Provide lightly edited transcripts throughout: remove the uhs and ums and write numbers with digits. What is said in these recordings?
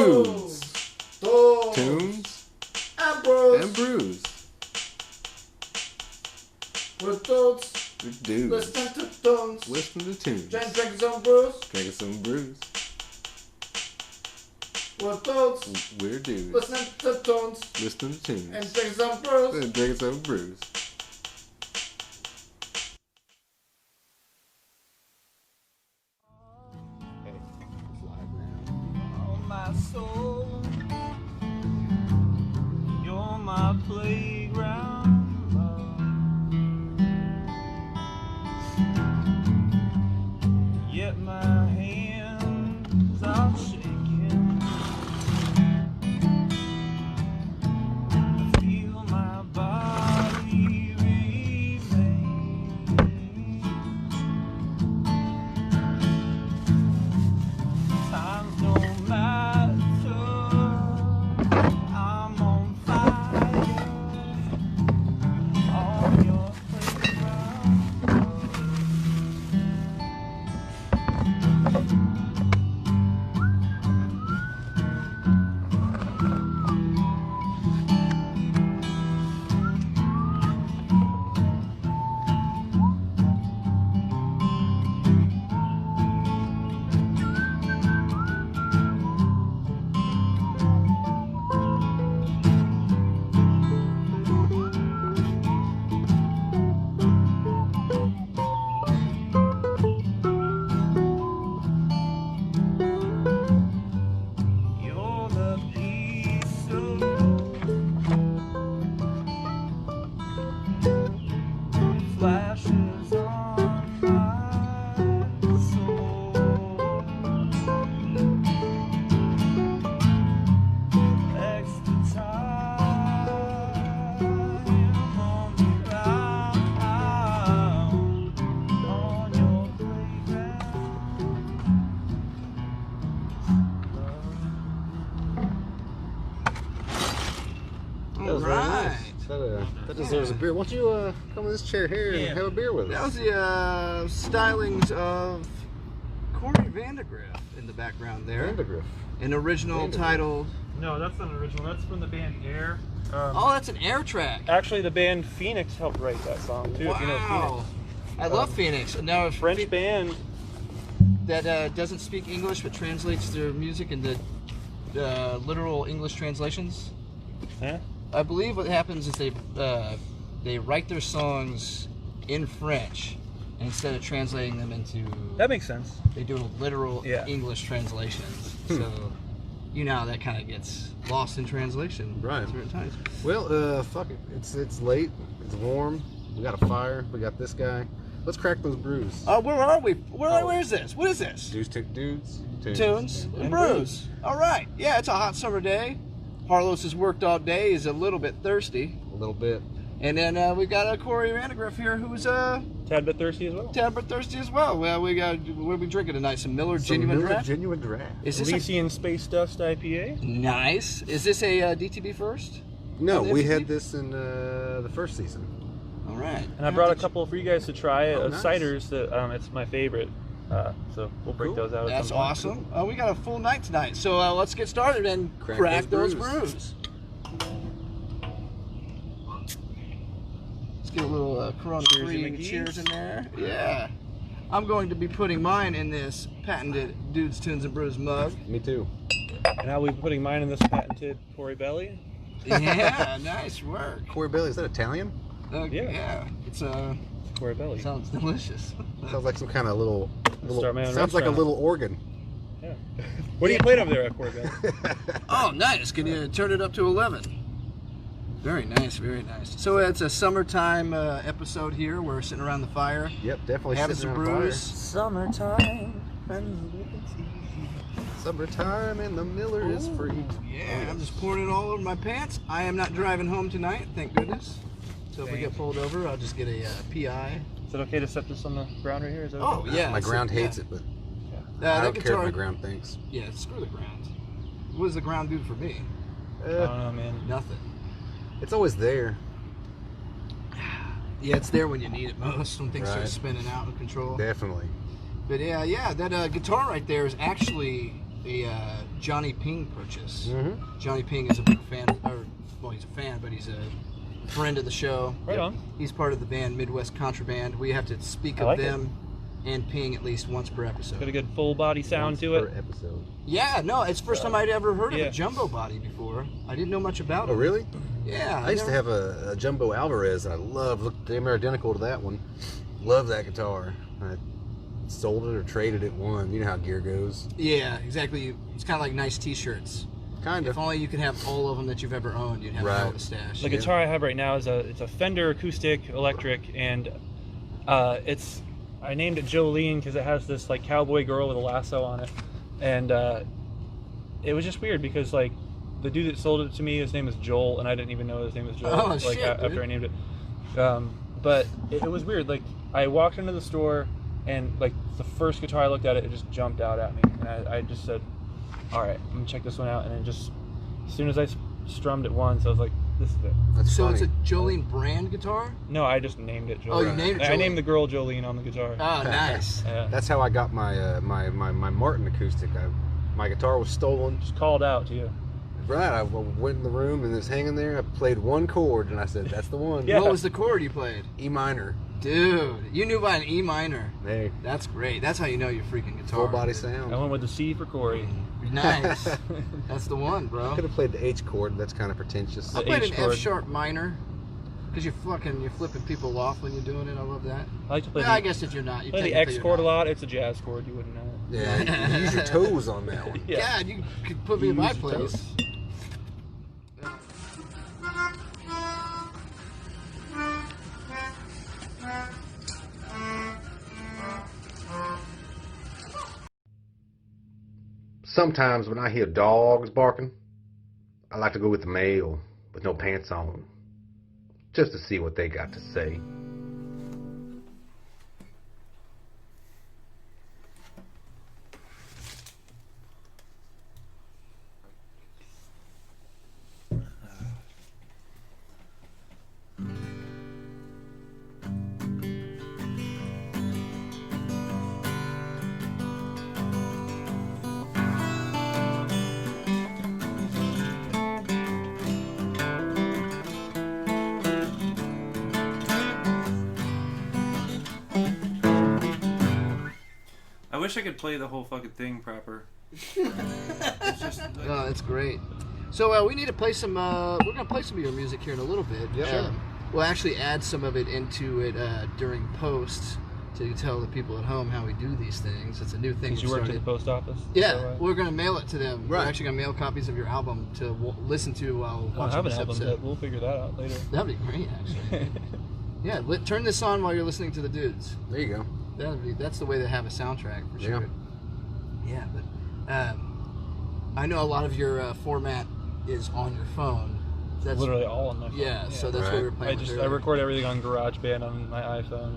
Dudes, Tunes, and Brews. and Brews. We're dudes. We're dudes. Listen to tunes. Listen to tunes. Drinking some brews. Drinking some brews. We're dudes. We're dudes. Listening to tunes. Listening to tunes. And drinking some brews. And drinking some brews. Hey, it's live now. Oh, my soul, you're my playground, love. Yet my hands are shaking. I feel my body remain. Times don't matter. I'm on fire on your playground. You're the piece of flashes on my soul. Extra time on the ground, on your All right. That deserves a beer. Why don't you come in this chair here Yeah. and have a beer with That us? was the stylings of Corey Vandegriff in the background there. Vandegriff. An original Vandegriff. titled. No, that's not original. That's from the band Air. Oh, that's an air track. Actually, the band Phoenix helped write that song too. If you know Wow. I love Phoenix. Now, if French band. that doesn't speak English but translates their music into literal English translations. Huh? I believe what happens is they write their songs in French and instead of translating them into. That makes sense. They do literal Yeah. English translations. So you know how that kind of gets lost in translation Right. at certain times. Well, fuck it. It's late. It's warm. We got a fire. We got this guy. Let's crack those brews. Where are we? Where is this? What is this? Dudes. Tunes and And brews. All right. Yeah, it's a hot summer day. Carlos has worked all day. He's a little bit thirsty. A little bit. And then we got Corey Vandegriff here, who's Tad bit thirsty as well. tad bit thirsty as well. Well, what are we drinking tonight? Some Miller Genuine Miller Draft? Genuine Draft. Is this Elysian Space Dust IPA. nice? Is this a DTB first? No, On the we FTP? had this in the first season. All right. And I brought a couple for you guys to try. Oh, nice. Ciders that it's my favorite. So we'll break Cool. those out. That's at some point. awesome. We got a full night tonight, so let's get started and Crack crack those those brews. brews. Let's get a little Corona Cheers, Free McGee's. cheers in there. Yeah. I'm going to be putting mine in this patented Dudes, Tunes, and Brews mug. Me too. And I'll be putting mine in this patented Corey Belly. Yeah, nice work. Corey Bailey, is that Italian? Yeah. It's Corey Belly. sounds delicious. Sounds like some kind of little Start my own sounds like a restaurant. little organ. Yeah. What are you playing over there at Corey Belly? Oh, nice. Can you turn it up to 11? Very nice, very nice. So it's a summertime episode here. We're sitting around the fire, Yep, definitely having sitting some around brews. Summertime. Summertime and the Miller is free. Yeah, I'm just pouring it all over my pants. I am not driving home tonight, thank goodness. So if we get pulled over, I'll just get a PI. Is it okay to set this on the ground right here? Is that Oh, okay? yeah. My so- ground yeah. hates it, but I that don't care guitar, what my ground thinks. Yeah, screw the ground. What does the ground do for me? I don't know, man. Nothing. It's always there. Yeah, it's there when you need it most, when things start Right. spinning out of control. Definitely. But yeah, that guitar right there is actually a Johnny Ping purchase. Mm-hmm. Johnny Ping is a big fan, he's a fan, but he's a friend of the show. Right on. He's part of the band Midwest Contraband. We have to speak of like them and Ping at least once per episode. Got a good full body sound to it. Per episode. Yeah, no, it's the first time I'd ever heard of Yeah. a jumbo body before. I didn't know much about it. Oh, really? Yeah. I used to have a Jumbo Alvarez, and I looked damn near identical to that one. Love that guitar. I sold it or traded it one. You know how gear goes. Yeah, exactly. It's kind of like nice T-shirts. Kind If of. only you could have all of them that you've ever owned, you'd have a hell of a stash. The guitar I have right now is it's a Fender acoustic electric, and I named it Jolene because it has this like cowboy girl with a lasso on it, and it was just weird because like the dude that sold it to me, his name is Joel, and I didn't even know his name was Joel. Oh, like shit, after dude. I named it. But it was weird. Like I walked into the store, and like the first guitar I looked at it just jumped out at me, and I just said, "All right, I'm gonna check this one out." And then just as soon as I strummed it once, I was like, "This is it." That's So funny. it's a Jolene brand guitar? No, I just named it Jolene. Oh, you named it I Jolene. named the girl Jolene on the guitar. Oh, nice. Yeah. That's how I got my my Martin acoustic. My guitar was stolen. Just called out to you. Right, I went in the room and it's hanging there. I played one chord and I said, "That's the one." Yeah. What was the chord you played? E minor. Dude, you knew by an E minor. Hey, That's great. That's how you know you're freaking guitar. full body I sound. went with the C for Corey. Nice. That's the one, bro. Could have played the H chord. That's kind of pretentious. I The played H an chord. F sharp minor. Because you're flipping people off when you're doing it. I love that. I like to play Yeah, I the, guess if you're not. You play the technically X you're chord a not. lot. It's a jazz chord. You wouldn't know it. Yeah, you use your toes on that one. Yeah, you could put me in my Use your place. toes. Sometimes when I hear dogs barking, I like to go with the male with no pants on, just to see what they got to say. I wish I could play the whole fucking thing proper. No, that's great. So we need to play some. We're gonna play some of your music here in a little bit. Yeah. Sure. We'll actually add some of it into it during post to tell the people at home how we do these things. It's a new thing. Because you we've work at the started. post office. Yeah, So, we're gonna mail it to them. Right. We're actually gonna mail copies of your album to listen to while I don't watching have an this album, episode. but we'll figure that out later. That'd be great, actually. Yeah, turn this on while you're listening to the dudes. There you go. That's the way to have a soundtrack for sure. Yeah. Yeah, but I know a lot of your format is on your phone. That's Literally all on my phone. Yeah, so that's what Right. we were playing. with I earlier. record everything on GarageBand on my iPhone.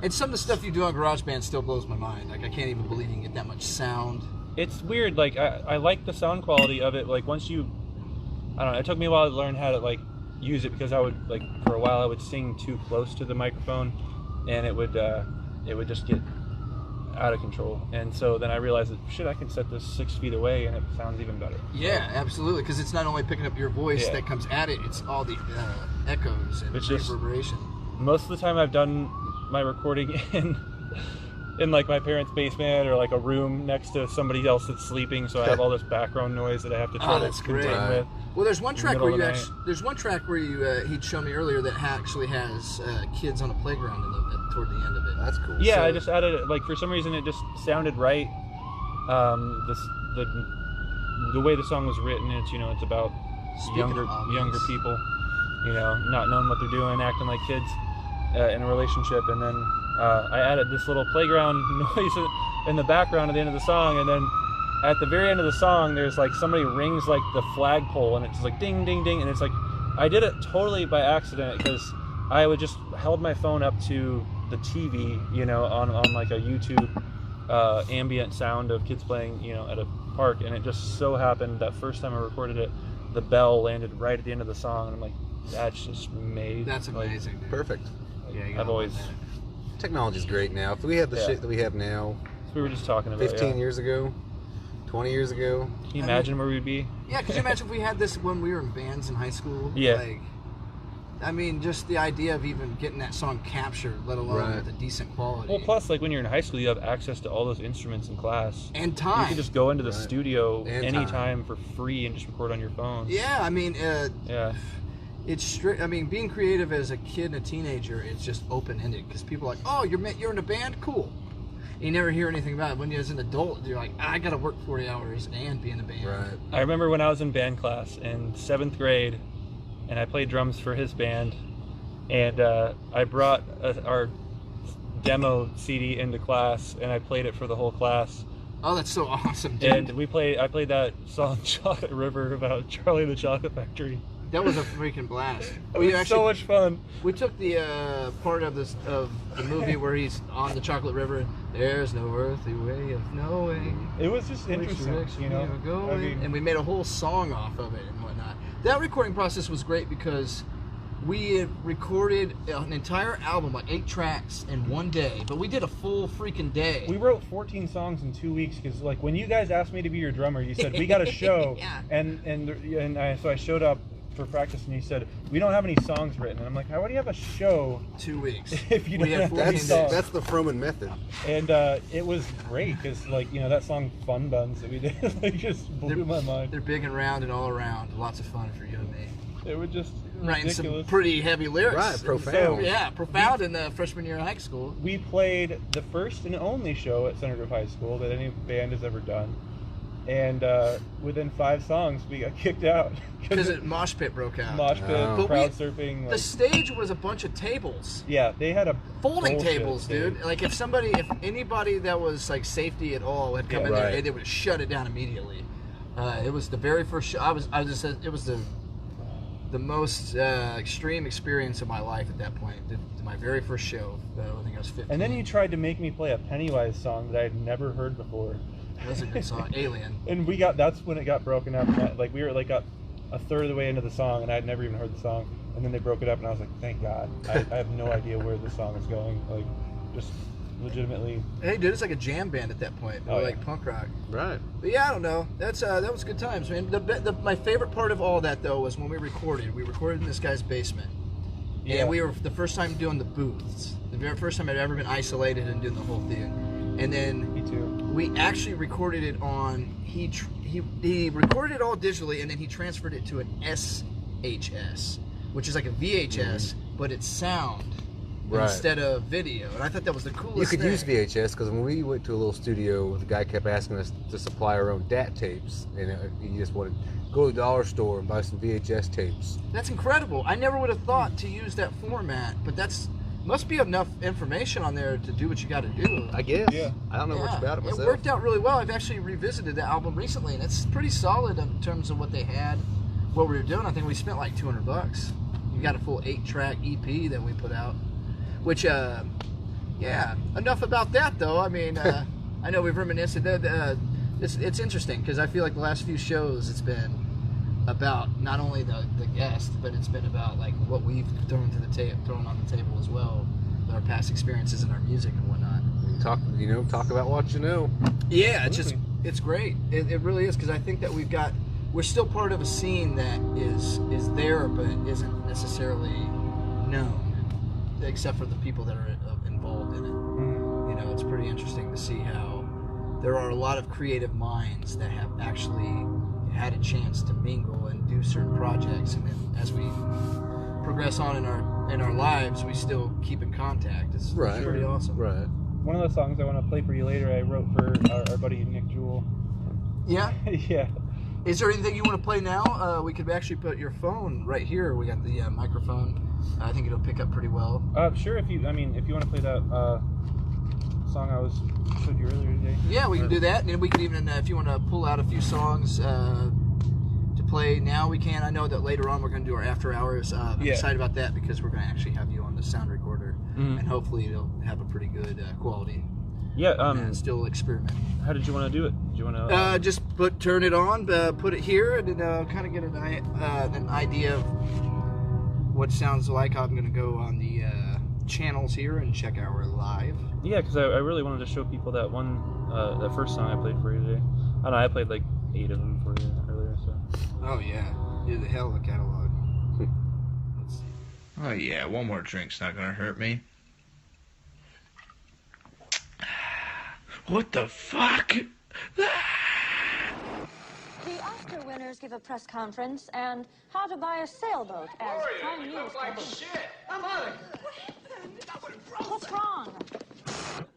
And some of the stuff you do on GarageBand still blows my mind. Like I can't even believe you can get that much sound. It's weird. Like I like the sound quality of it. Like once you, I don't know. It took me a while to learn how to like use it because I would like for a while I would sing too close to the microphone, and it would just get out of control. And so then I realized that shit, I can set this 6 feet away and it sounds even better. Yeah, absolutely. Because it's not only picking up your voice Yeah. that comes at it; it's all the echoes and It's just- reverberation. Most of the time I've done my recording in like my parents' basement or like a room next to somebody else that's sleeping, so I have all this background noise that I have to try Oh, to that's great. contend Right. with. Well, there's one track middle where of you the actually, there's one track where you he'd show me earlier that actually has kids on a playground toward the end of it. That's cool. Yeah, So- I just added it. Like for some reason, it just sounded right. The way the song was written, it's about Speaking younger of obvious. people, not knowing what they're doing, acting like kids in a relationship, and then I added this little playground noise in the background at the end of the song, and then at the very end of the song, there's like somebody rings like the flagpole, and it's like ding, ding, ding, and it's like I did it totally by accident because I would just held my phone up to the TV, on like a YouTube ambient sound of kids playing, at a park, and it just so happened that first time I recorded it, the bell landed right at the end of the song, and I'm like, that's just made. That's like, amazing, dude. Perfect. Yeah, you I've gotta always. love that. Technology's great now. If we had the Yeah. shit that we have now We were just talking about 15 yeah. years ago, 20 years ago. Can you imagine where we'd be? Yeah, could you imagine if we had this when we were in bands in high school? Yeah. Like, I mean, just the idea of even getting that song captured, let alone Right. with a decent quality. Well, plus, like when you're in high school, you have access to all those instruments in class. And time. You can just go into the Right. studio And anytime for free and just record on your phone. Yeah, I mean, Yeah. it's strict. I mean, being creative as a kid and a teenager, it's just open-ended because people are like, oh, you're in a band? Cool. And you never hear anything about it. When you're as an adult, you're like, I got to work 40 hours and be in a band. Right. I remember when I was in band class in 7th grade, and I played drums for his band, and I brought our demo CD into class, and I played it for the whole class. Oh, that's so awesome, dude. And I played that song Chocolate River about Charlie and the Chocolate Factory. That was a freaking blast. It was so much fun. We took the part of the movie where he's on the Chocolate River. There's no earthly way of knowing. It was just interesting, Which you know. direction we are going. I mean, And we made a whole song off of it and whatnot. That recording process was great because we had recorded an entire album, like 8 tracks in one day. But we did a full freaking day. we wrote 14 songs in 2 weeks because, like, when you guys asked me to be your drummer, you said we got a show, Yeah. so I showed up for practice, and you said we don't have any songs written, and I'm like, how would you have a show 2 weeks. if you We don't had have 14 any days. songs? That's the Froman method. And it was great because, like, you know, that song "Fun Buns" that we did, like, just blew my mind. They're big and round and all around. Lots of fun for you and me. It was just Writing ridiculous. some pretty heavy lyrics. Right, profound. Yeah, profound in the freshman year of high school. We played the first and only show at Center Grove High School that any band has ever done, and within 5 songs we got kicked out Because a mosh pit broke out. mosh pit, Oh. crowd surfing. The Like, stage was a bunch of tables. yeah, they had a Folding bullshit tables, stage. dude. Like if anybody that was like safety at all had come Yeah. in there, Right. they would have shut it down immediately. It was the very first show. It was the most extreme experience of my life at that point. My very first show. I think I was 15. And then you tried to make me play a Pennywise song that I had never heard before. That was a good song, Alien. And that's when it got broken up. Like, we were like got a third of the way into the song, and I had never even heard the song. And then they broke it up, and I was like, thank God. I have no idea where the song is going. Like, just legitimately. Hey, dude, it's like a jam band at that point. Or Oh, like yeah. punk rock. Right. But yeah, I don't know. That was good times, man. My favorite part of all that though was when we recorded. We recorded in this guy's basement, Yeah. and we were the first time doing the booths. The very first time I'd ever been isolated and doing the whole thing. And then Me too. we actually recorded it on. He recorded it all digitally, and then he transferred it to an SHS, which is like a VHS, but it's sound. Right. Instead of video, and I thought that was the coolest You could thing. use VHS because when we went to a little studio, the guy kept asking us to supply our own DAT tapes, and he just wanted to go to the dollar store and buy some VHS tapes. That's incredible. I never would have thought to use that format, but must be enough information on there to do what you got to do. I guess. Yeah. I don't know much about it myself. It worked out really well. I've actually revisited the album recently, and it's pretty solid in terms of what they had, what we were doing. I think we spent like $200. You got a full 8-track EP that we put out, which, yeah. Enough about that, though. I mean, I know we've reminisced. It's interesting because I feel like the last few shows it's been about not only the guest, but it's been about like what we've thrown on the table as well, with our past experiences and our music and whatnot. Talk about what you know. Yeah, it's just Absolutely. it's great. It really is because I think that we're still part of a scene that is there but isn't necessarily known, except for the people that are involved in it. Mhm. You know, it's pretty interesting to see how there are a lot of creative minds that have actually had a chance to mingle and do certain projects, and then as we progress on in our lives, we still keep in contact. It's Right. pretty awesome. Right. One of the songs I want to play for you later, I wrote for our buddy Nick Jewell. Yeah. Yeah. Is there anything you want to play now? We could actually put your phone right here. We got the microphone. I think it'll pick up pretty well. Sure. If you want to play that song I showed you earlier today. Yeah, we can do that. And then we could even, if you want to pull out a few songs to play now, we can. I know that later on we're going to do our after hours. I'm Yeah. excited about that because we're going to actually have you on the sound recorder, Mhm. and hopefully it'll have a pretty good quality. Yeah. And still experiment. How did you want to do it? Did you want to? Just turn it on, put it here, and then kind of get an idea of what it sounds like. I'm going to go on the channels here and check our live. Yeah, because I really wanted to show people that one, that first song I played for you today. I don't know, I played like 8 of them for you earlier, so. Oh yeah, you did the hell of a catalog. Let's see. Oh yeah, one more drink's not gonna hurt me. What the fuck? The Oscar winners give a press conference, and how to buy a sailboat as prime news. Like shit. I'm out of here. What's wrong?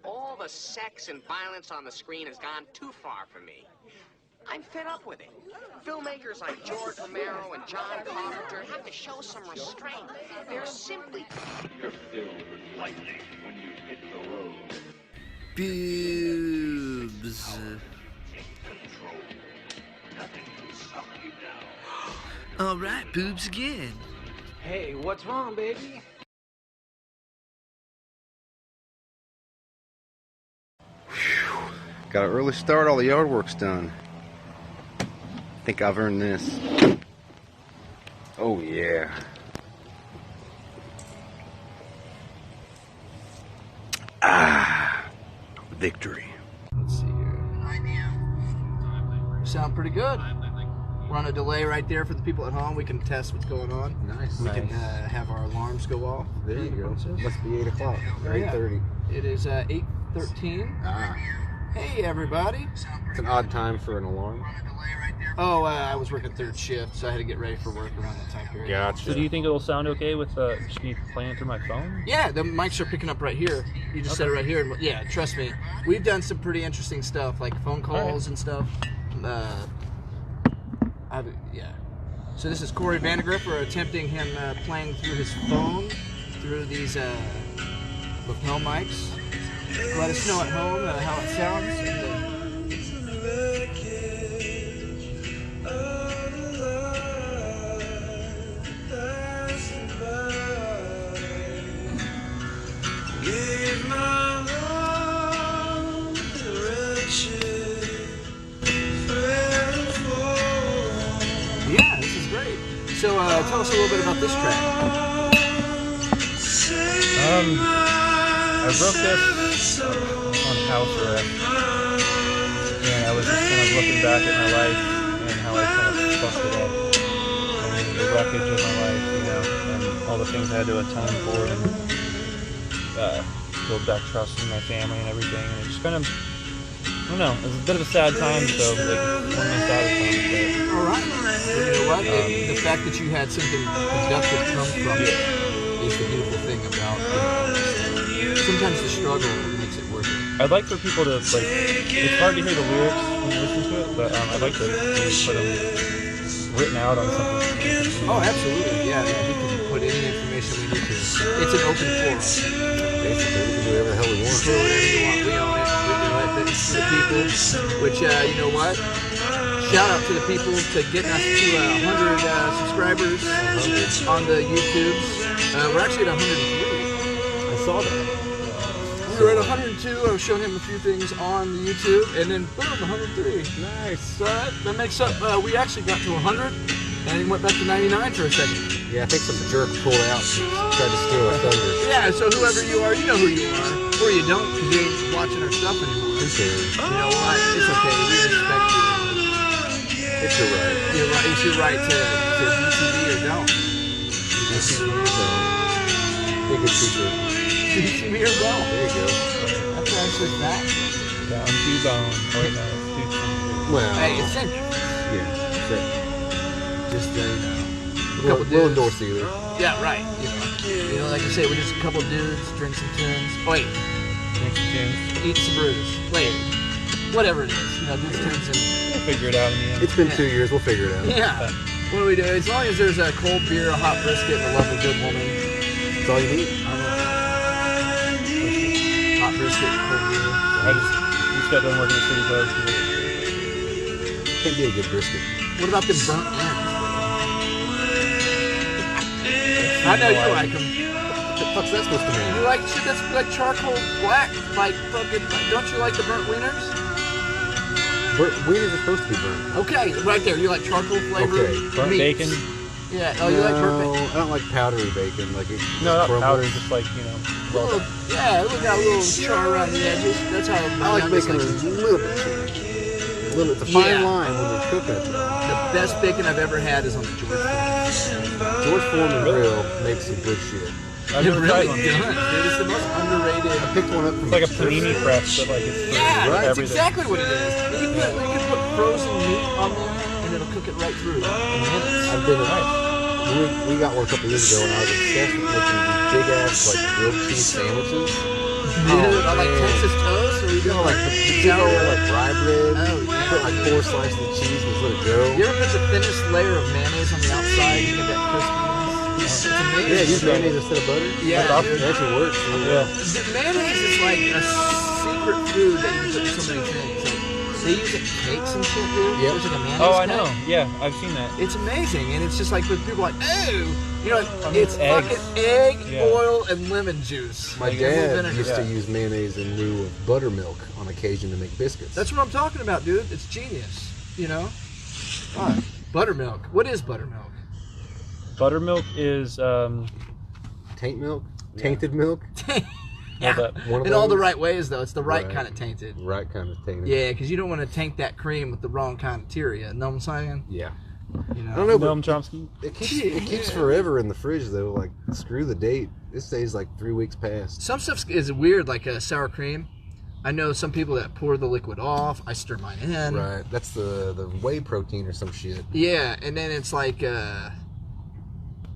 All the sex and violence on the screen has gone too far for me. I'm fed up with it. Filmmakers like George Romero and John Carpenter have to show some restraint. They're simply... You're filled with lightning when you hit the road. Boobs. Control. Nothing can stop you now. All right, boobs again. Hey, what's wrong, baby? Got an early start, all the yard work's done. Think I've earned this. Oh yeah. Victory. Let's see here. Sound pretty good. We're on a delay right there for the people at home. We can test what's going on. Nice. We can have our alarms go off. There you go. Must be 8 o'clock. Or Yeah. 8:30. It is 8:13. Hey everybody. It's an odd time for an alarm. Oh, I was working third shift, so I had to get ready for work around that time period. Gotcha. So do you think it'll sound okay with just me playing it through my phone? Yeah, the mics are picking up right here. You just set it right here, and yeah, trust me, we've done some pretty interesting stuff, like phone calls and stuff. Yeah. So this is Corey Vandegriff. We're attempting him playing through his phone through these lapel mics. Let us know at home how it sounds. Yeah, this is great. So tell us a little bit about this track. I wrote this on house arrest, and I was just kind of looking back at my life and how I kind of fucked it up, and the wreckage of my life, you know, and all the things I had to atone for, and build back trust in my family and everything, and it just kind of, I don't know, it was a bit of a sad time, so like one of my saddest times, but All right. Well, you know what? The fact that you had something productive come from it is the beautiful thing about it. Sometimes the struggle makes it worth it. I'd like for people to, like, it's hard to hear the lyrics when you listen to it, but I'd like to maybe put them written out on something. Oh, absolutely. Yeah, we can put any information we need to. It's an open forum. Basically, we can do whatever the hell we want. Do whatever you want. We own it. We do it. Thanks to the people. Which, you know what? Shout out to the people to getting us to 100 subscribers on the YouTubes. We're actually at 103. I saw that. We were at 102. I was showing him a few things on the YouTube, and then boom, 103. Nice. So that makes up. We actually got to 100, and it went back to 99 for a second. Yeah, I think some jerk pulled out and tried to steal our thunder. Yeah. So whoever you are, you know who you are, or you don't, because you ain't watching our stuff anymore. Who cares? You know what? It's okay. We respect you. It's your right. You're right. It's your right to DTV or don't. So, think it's secret. DTV or don't. There you go. That's actually fact. Down to bone. Oh, wait, no, it's too Well, Hey, it's in. yeah. So, just Couple we'll dudes. endorse either. Yeah, right. You know, like I say, we're just a couple dudes, drink some tunes. Wait, eat some brews. Wait, whatever it is. You know, do the tunes and We'll figure it out in the end. It's been 2 years. We'll figure it out. yeah. What do we do? As long as there's a cold beer, a hot brisket, and a lovely good woman. That's all you need. Hot brisket, cold beer. I just got done working at City Buzz. Can't be a good brisket. What about the burnt ends? I know you like them. What the fuck's that supposed to mean? You like shit that's like charcoal black, like fucking. Don't you like the burnt wieners? Wieners are supposed to be burnt. Okay, right there. You like charcoal flavored Okay. Burnt meats. bacon. Yeah. Oh, you like burnt bacon? I don't like powdery bacon. Like it No, not crumbles. powder, just like, you know, well Little, yeah, we got a little char around the edges. That's how I like youngest bacon a likes it. little bit chewy. It's a fine Yeah. line when you're cooking it. The best bacon I've ever had is on the George Foreman. George Foreman Grill makes some good shit. I've It never really tried one. does, dude. It's the most underrated. I picked one up from It's like a panini press, but like it's Yeah, Right. that's everything. exactly what it is. You can put frozen meat on there, and it'll cook it right through in minutes. I've been we got one a couple years ago, and I was obsessed with making these big ass like grilled cheese sandwiches. Dude, I like man. Texas toast, or you You know, like the sour like rye bread. Oh, You yeah. put like 4 slices of cheese and just let it go. You ever put the thinnest layer of mayonnaise on the outside to get that crispiness? It's amazing. Yeah, use mayonnaise instead of butter. Yeah, That's awesome. dude. It actually works. Yeah. The mayonnaise is like a secret food that you can put in so many things. Like, they use it in cakes and shit, dude. Yep. There's like a mayonnaise Oh, I cake. know. Yeah, I've seen that. It's amazing, and it's just like when people are like, oh, you know, mean, it's eggs. fucking egg, Yeah. oil, and lemon juice. My Like, dad vinegar. used to Yeah. use mayonnaise in lieu of buttermilk on occasion to make biscuits. That's what I'm talking about, dude. It's genius. You know? What? Buttermilk. What is buttermilk? Buttermilk is taint milk, tainted milk, hold up. one of In all the those. right ways, though. It's the right Right. kind of tainted. Right kind of tainted. Yeah, because you don't want to taint that cream with the wrong kind of bacteria. Know what I'm saying? Yeah. You know? I don't know, but Noam Chomsky. it keeps forever in the fridge though. Like screw the date. It stays like 3 weeks past. Some stuff is weird, like sour cream. I know some people that pour the liquid off. I stir mine in. Right. That's the whey protein or some shit. Yeah, and then it's like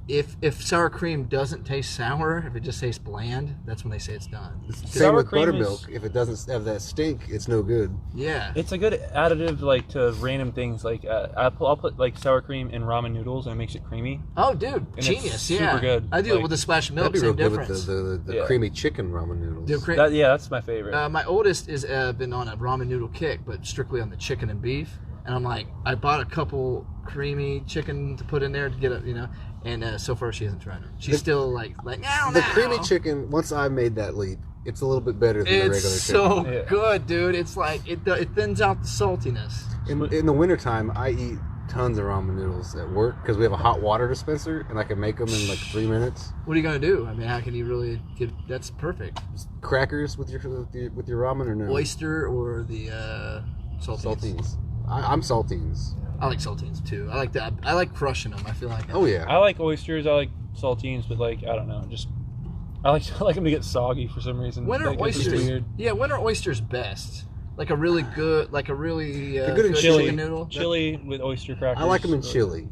if sour cream doesn't taste sour, if it just tastes bland, that's when they say it's done. Same Sour with cream buttermilk. If it doesn't have that stink, it's no good. Yeah. It's a good additive, like to random things. Like I'll put like sour cream in ramen noodles, and it makes it creamy. Oh, dude, it's genius! super Yeah, good. I do it Like, with a splash of milk. That'd be Same real good difference. with the Yeah. creamy chicken ramen noodles. Dude, That's my favorite. my oldest is been on a ramen noodle kick, but strictly on the chicken and beef. And I'm like, I bought a couple creamy chicken to put in there to get it, you know. And so far, she hasn't tried them. She's still like, no, The creamy chicken. Once I made that leap, it's a little bit better than the regular It's chicken. so Yeah. good, dude. It's like it thins out the saltiness. In the wintertime, I eat tons of ramen noodles at work because we have a hot water dispenser and I can make them in like 3 minutes. What are you gonna do? I mean, how can you really get? That's perfect. Crackers with your ramen or no? Oyster or the saltines. Saltines. I'm saltines. I like saltines too. I like that. I like crushing them. I feel like. Oh yeah. I like oysters. I like saltines, but like I don't know, just I like them to get soggy for some reason. When are Like, it's just oysters? weird. Yeah, when are oysters best? Like a really good, They're good in Chili, chicken noodle. chili with oyster crackers. I like them in chili.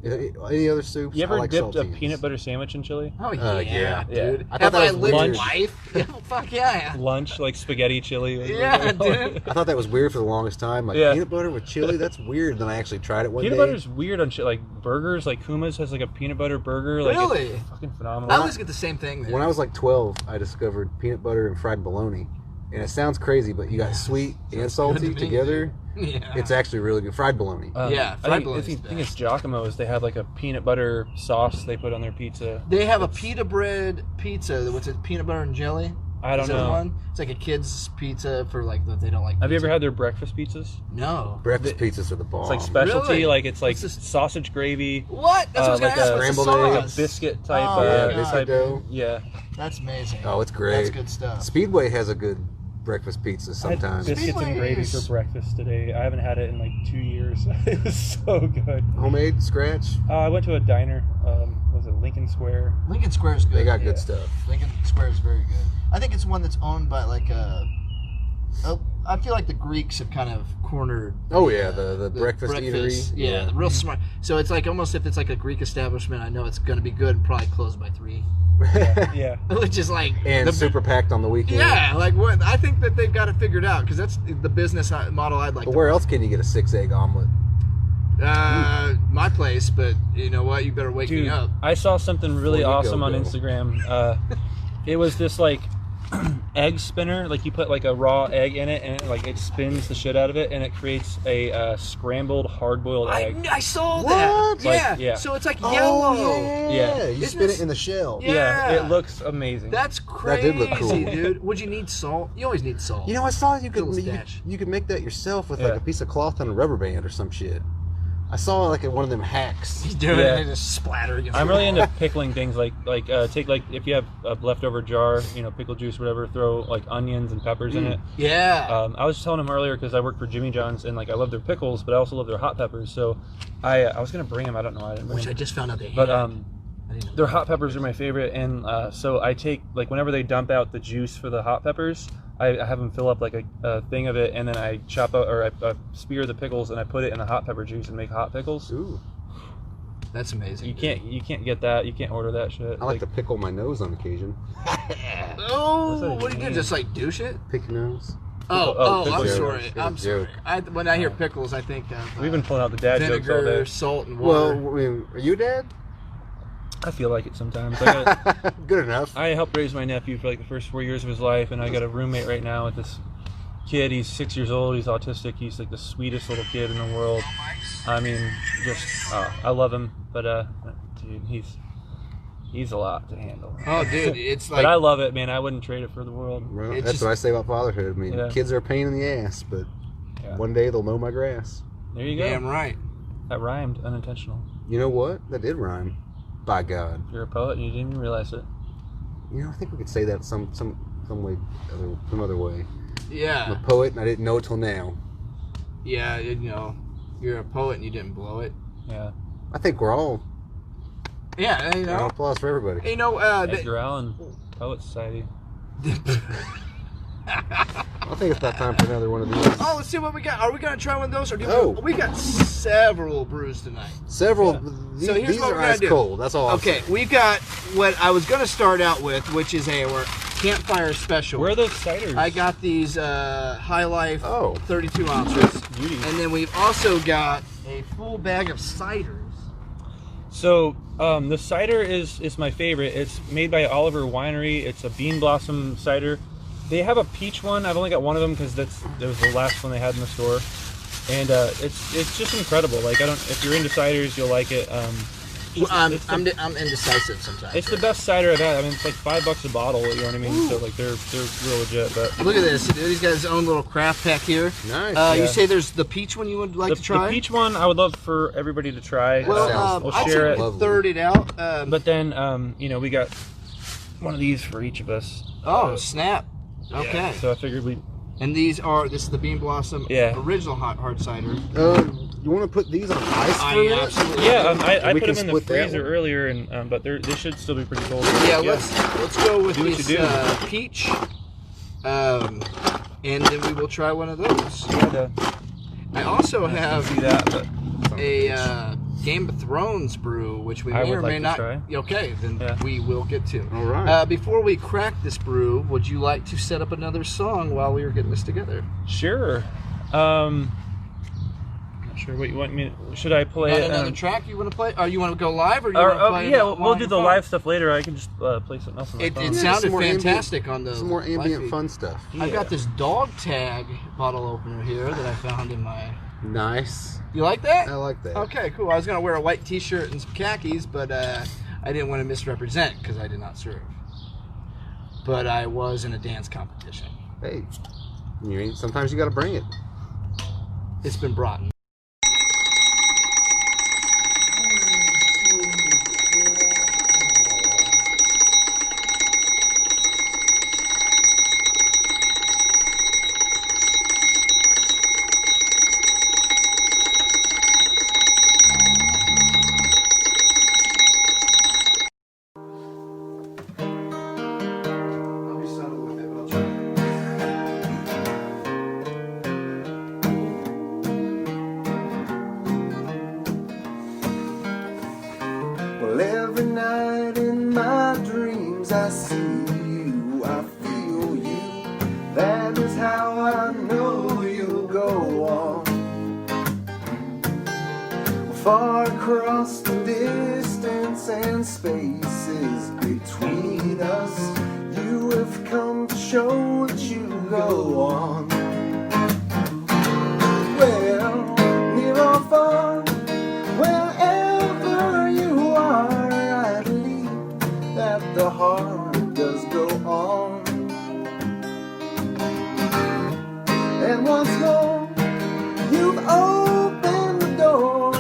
Any other soups? You ever I like dipped a saltines. peanut butter sandwich in chili? Oh yeah, yeah. dude. I thought Have that I was lived weird. life? Yeah, fuck yeah. Lunch, like spaghetti chili. Yeah, dude. I thought that was weird for the longest time. Like Yeah. peanut butter with chili, that's weird. Then I actually tried it one Peanut day. butter's weird on shit like burgers. Like Kuma's has like a peanut butter burger. Like, Really? It's fucking I phenomenal. always get the same thing. There. When I was like 12, I discovered peanut butter and fried bologna. And it sounds crazy, but you got sweet and salty to me, together. yeah. It's actually really good. Fried bologna. Yeah, fried I think, bologna's I think best. it's Giacomo's. They have like a peanut butter sauce they put on their pizza. They have a pita bread pizza. What's it? Peanut butter and jelly. I don't Is that know. one? It's like a kid's pizza for like that they don't like. Have you pizza. ever had their breakfast pizzas? No. Breakfast pizzas are the bomb. It's like specialty. Really? Like it's like What's this? sausage gravy. What? That's what I was like gonna ask. a What's the scrambled egg, Like a sauce? biscuit type. Oh, yeah, my God. biscuit dough. Yeah. That's amazing. Oh, it's great. That's good stuff. Speedway has a good breakfast pizza I had sometimes. biscuits and Speedway gravy is- for breakfast today. I haven't had it in like 2 years. It was so good. Homemade, scratch. I went to a diner. Was it Lincoln Square? Lincoln Square is good. They got Yeah. good stuff. Lincoln Square is very good. I think it's one that's owned by like a. Oh, I feel like the Greeks have kind of cornered. Oh yeah, the breakfast eatery. Yeah, the real smart. So it's like almost if it's like a Greek establishment, I know it's going to be good and probably close by 3. Yeah. Which is like And the- super packed on the weekend. Yeah, like what? I think that they've got it figured out because that's the business model I'd like. But to where else can you get a 6-egg omelet? My place, but you know what? You better wake me Dude, up. I saw something really Before you awesome on go. Instagram. It was this like egg spinner. Like you put like a raw egg in it, and it spins the shit out of it, and it creates a scrambled hard-boiled egg. I saw What? that. Like, Yeah. yeah. So it's like Oh, yellow. Yeah. You Isn't spin this- it in the shell. Yeah. It looks amazing. That's That crazy, did look cool. dude. Would you need salt? You always need salt. You know, I saw you could Little stash. you could make that yourself with Yeah. like a piece of cloth and a rubber band or some shit. I saw like one of them hacks. He's doing Yeah. it and just splatter against I'm the really wall. into pickling things like take like if you have a leftover jar, pickle juice, whatever, throw like onions and peppers in it. Yeah. I was just telling him earlier because I work for Jimmy John's and like I love their pickles, but I also love their hot peppers. So I was gonna bring them. I don't know. I didn't bring Which them. I just found out they had. But I didn't know. their hot peppers are my favorite, and so I take like whenever they dump out the juice for the hot peppers, I have them fill up like a thing of it, and then I chop out or I spear the pickles and I put it in the hot pepper juice and make hot pickles. Ooh. That's amazing. You can't get that. You can't order that shit. I like to pickle my nose on occasion. Oh, what do you do? mean? Just like douche it? Pick your nose. Oh, pickle I'm joke. sorry. It's I'm a sorry. joke. When I hear pickles, I think of We've been pulling out the dad jokes all vinegar, day. salt, and Well, water. I mean, are you dad? I feel like it sometimes. I Good enough. helped raise my nephew for like the first 4 years of his life, and I got a roommate right now with this kid. He's 6 years old. He's autistic. He's like the sweetest little kid in the world. I mean, just I love him, but dude, he's a lot to handle. Oh, dude, it's like But I love it, man. I wouldn't trade it for the world. Well, It's that's just- what I say about fatherhood. I mean, Yeah. kids are a pain in the ass, but Yeah. one day they'll mow my grass. There you go. damn right. That rhymed, unintentional. You know what? That did rhyme. By God. You're a poet and you didn't even realize it. You know, I think we could say that some way, some other way. I'm a Yeah, poet, and I didn't know it till now. yeah. You're a poet and you didn't blow it. Yeah. I think we're all. Yeah, Round of applause for everybody. Edgar Allan, Poet Society. I think it's about time for another one of these. Oh, let's see what we got. Are we gonna try one of those, or we got several brews tonight? Several. So here's These what are we're gonna ice do. cold. That's all. Okay, we've got what I was gonna start out with, which is a campfire special. Where are those ciders? I got these High Life 32 ounces, Beauties. and then we've also got a full bag of ciders. So the cider is my favorite. It's made by Oliver Winery. It's a bean blossom cider. They have a peach one. I've only got one of them because that was the last one they had in the store, and it's just incredible. Like if you're into ciders, you'll like it. I'm indecisive sometimes. It's the best cider I've had. I mean, it's like $5 a bottle. You know what I mean? Ooh. So like they're real legit. But look at this. He's got his own little craft pack here. Nice. You say there's the peach one you would like to try? The peach one, I would love for everybody to try. Well, we'll I'll share it. third it out. But then, we got one of these for each of us. Oh, snap. Okay. Yeah, so I figured And this is the Bean Blossom original hard cider. You want to put these on ice for a minute? Absolutely. Yeah, I We put can them in the split that freezer one. earlier, and but they should still be pretty cold. Yeah, let's go with Do what this you do. peach. And then we will try one of those. I also have see that, but a Game of Thrones brew, which we I may would or like may to not. try. Okay, then Yeah. we will get to. All right. Before we crack this brew, would you like to set up another song while we are getting this together? sure. Not sure what you want me. Should I play Got it? another track you want to play? Or you want to go live, or do you want to play? Yeah, it we'll on do your the phone? live stuff later. I can just play something else on my It phone. Yeah, sounded some more fantastic on the Some more live ambient feed. fun stuff. I've got this dog tag bottle opener here that I found in my. Nice. You like that? I like that. Okay, cool. I was gonna wear a white T-shirt and some khakis, but I didn't want to misrepresent because I did not serve. But I was in a dance competition. Hey, sometimes you got to bring it. It's been brought. I'll be subtle with it, but I'll try. Well, every night in my dreams I see you, I feel you. That is how I know you'll go on. Far across the distance and spaces between us, you have come to show that you go on. Well, near or far, wherever you are, I believe that the heart does go on. And once more, you've opened the door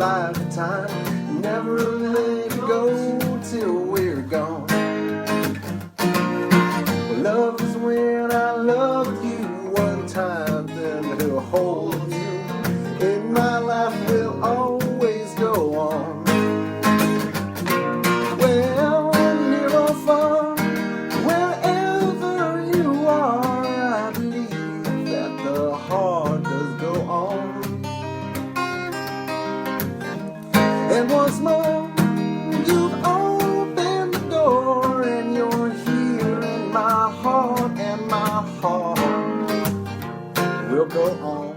lifetime. Never let it go till we're gone. Love is when I love you one time, then to hold you in my life will always go on. Well, near or far, wherever you are, I believe that the heart does go on. And once more, you've opened the door and you're here in my heart, and my heart will go on.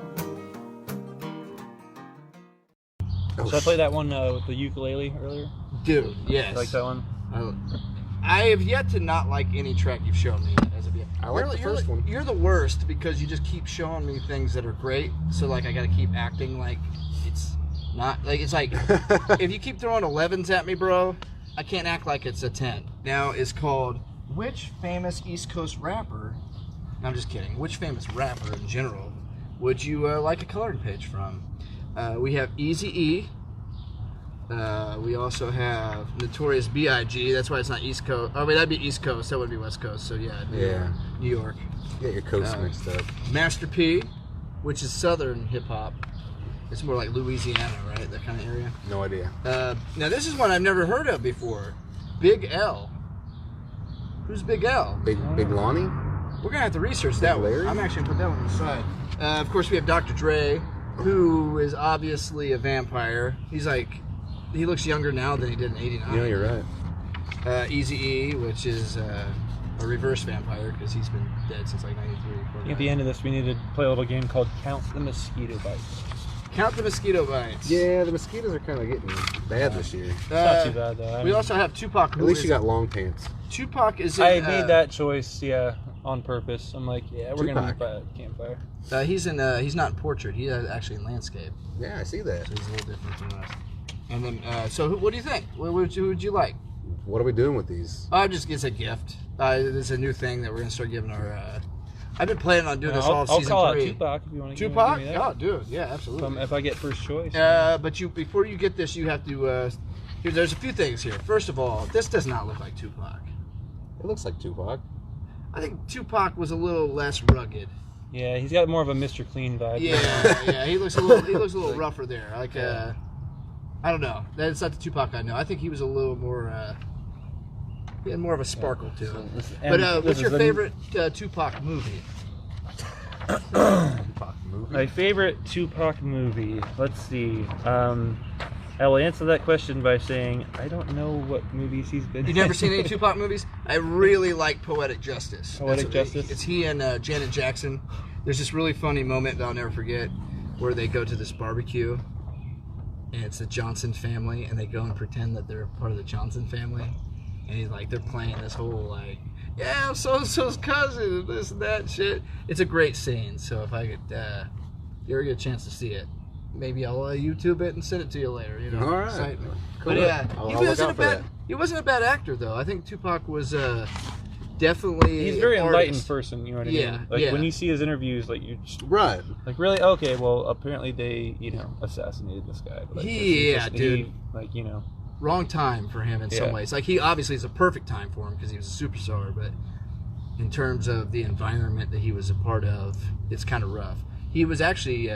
Should I play that one with the ukulele earlier? Dude, yes. You like that one? I have yet to not like any track you've shown me as of yet. I like the first one. You're the worst because you just keep showing me things that are great. So like I gotta keep acting like it's not like it's like if you keep throwing 11s at me, bro, I can't act like it's a 10. Now it's called which famous East Coast rapper? No, I'm just kidding. Which famous rapper in general would you like a coloring page from? We have Eazy-E. We also have Notorious B.I.G. That's why it's not East Coast. Oh, wait, that'd be East Coast. That would be West Coast. So, yeah. New York. You got your coast mixed up. Master P, which is Southern hip-hop. It's more like Louisiana, right? That kind of area. No idea. Now, this is one I've never heard of before. Big L. Who's Big L? Big Lonnie? We're going to have to research that one. I'm actually going to put that one aside. Of course, we have Dr. Dre, who is obviously a vampire. He's like... He looks younger now than he did in '89. Yeah, you're right. Eazy-E, which is a reverse vampire because he's been dead since like '93. At the end of this, we need to play a little game called Count the Mosquito Bites. Count the mosquito bites. Yeah, the mosquitoes are kind of getting bad this year. Not too bad, though. We also have Tupac. At least you got long pants. Tupac is I made that choice, yeah, on purpose. I'm like, yeah, we're going to be a campfire. He's not in portrait. He's actually in landscape. Yeah, I see that. So he's a little different from us. And then, so what do you think? What would you like? What are we doing with these? It's a gift. It's a new thing that we're going to start giving our... I've been planning on doing this all season 3. I'll call out Tupac if you want to give me that. Oh, dude, yeah, absolutely. If I get first choice. But before you get this, you have to... there's a few things here. First of all, this does not look like Tupac. It looks like Tupac. I think Tupac was a little less rugged. Yeah, he's got more of a Mr. Clean vibe. Yeah, he looks a little rougher there. Like, I don't know. That's not the Tupac I know. I think he was a little more... he had more of a sparkle to him. But what's your favorite Tupac movie? My favorite Tupac movie. Let's see. I will answer that question by saying I don't know what movies he's been in. You've never seen any Tupac movies? I really like Poetic Justice. Poetic Justice? It's he and Janet Jackson. There's this really funny moment that I'll never forget where they go to this barbecue and it's the Johnson family and they go and pretend that they're part of the Johnson family. And he's like, they're playing this whole like, yeah, I'm so-and-so's cousin and this and that shit. It's a great scene. So if I could, you ever get a chance to see it, maybe I'll YouTube it and send it to you later. You know, all right. Cool. But yeah, he wasn't a bad actor though. I think Tupac was definitely. He's a very enlightened person. You know what I mean? Like yeah. when you see his interviews, like you just, right. Like really, okay. Well, apparently they, assassinated this guy. But, like, dude. Like wrong time for him in some ways. Like he obviously is a perfect time for him because he was a superstar, but in terms of the environment that he was a part of, it's kind of rough. He was actually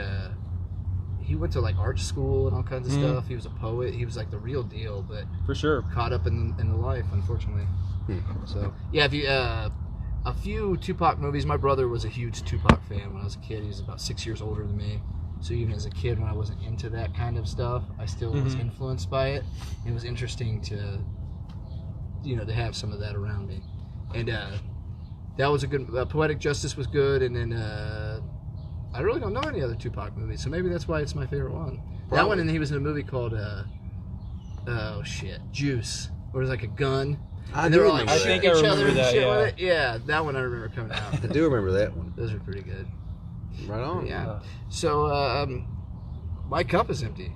he went to like art school and all kinds of stuff. He was a poet. He was like the real deal, but for sure caught up in the life, unfortunately. So yeah, if you a few Tupac movies. My brother was a huge Tupac fan when I was a kid. He was about 6 years older than me. So even as a kid, when I wasn't into that kind of stuff, I still was influenced by it. It was interesting to, to have some of that around me. And that was a good, Poetic Justice was good. And then I really don't know any other Tupac movies, so maybe that's why it's my favorite one. Probably. That one, and he was in a movie called, Juice, where it was like a gun. I do remember that. I think I remember that, with it. Yeah, that one I remember coming out. I do remember that one. Those are pretty good. Right on. Yeah. So, my cup is empty.